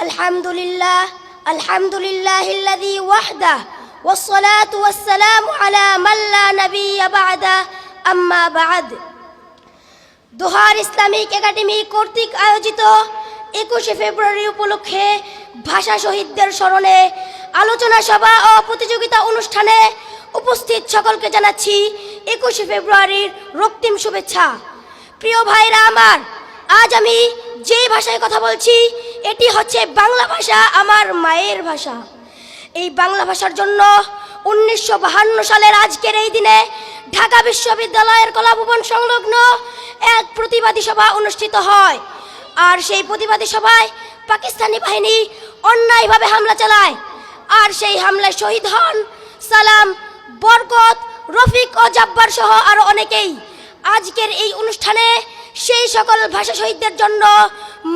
আলহামদুলিল্লাহ আলহামদুলিল্লাহিল্লাযী ওয়াহদাহ ওয়াসসালাতু ওয়াসসালামু আলা মান লা নাবিয়্যা বা'দা আম্মা বা'দ। দোহার ইসলামিক একাডেমি কর্তৃক আয়োজিত 21শে ফেব্রুয়ারি উপলক্ষে ভাষা শহীদদের স্মরণে আলোচনা সভা ও প্রতিযোগিতা অনুষ্ঠানে উপস্থিত সকলকে জানাচ্ছি 21শে ফেব্রুয়ারির রক্তিম শুভেচ্ছা। প্রিয় ভাইরা আমার, আজ আমি যে ভাষায় কথা বলছি এটি হচ্ছে বাংলা ভাষা, আমার মায়ের ভাষা। এই বাংলা ভাষার জন্য 1952 সালের আজকের এই দিনে ঢাকা বিশ্ববিদ্যালয়ের কলাভবন সংলগ্ন এক প্রতিবাদী সভা অনুষ্ঠিত হয়। আর সেই প্রতিবাদী সভায় পাকিস্তানি বাহিনী অন্যায়ভাবে হামলা চালায়। আর সেই হামলায় শহীদ হন সালাম, বরকত, রফিক ও জাব্বার সহ আরও অনেকেই। আজকের এই অনুষ্ঠানে সেই সকল ভাষা শহীদদের জন্য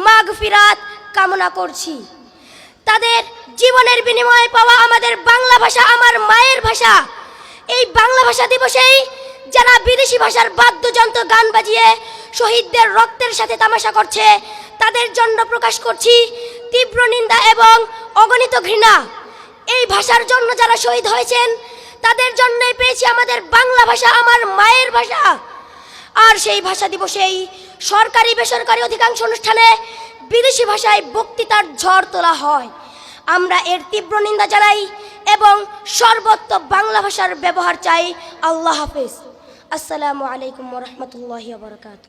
মাগফিরাত কামনা করছি। তাদের জীবনের বিনিময়ে পাওয়া আমাদের বাংলা ভাষা, আমার মায়ের ভাষা, এই বাংলা ভাষা দিবসেই যারা বিদেশি ভাষার বাদ্যযন্ত্র গান বাজিয়ে শহীদদের রক্তের সাথে তামাশা করছে, তাদের জন্য প্রকাশ করছি তীব্র নিন্দা এবং অগণিত ঘৃণা। এই ভাষার জন্য যারা শহীদ হয়েছেন তাদের জন্যই পেয়েছি আমাদের বাংলা ভাষা, আমার মায়ের ভাষা। আর সেই ভাষা দিবসেই সরকারি বেসরকারি অধিকাংশ অনুষ্ঠানে বিদেশি ভাষায় বক্তৃতার ঝড় তোলা হয়। আমরা এর তীব্র নিন্দা জানাই এবং সর্বত্র বাংলা ভাষার ব্যবহার চাই। আল্লাহ হাফেজ। আসসালামু আলাইকুম ওয়া রাহমাতুল্লাহি ওয়া বারাকাতুহু।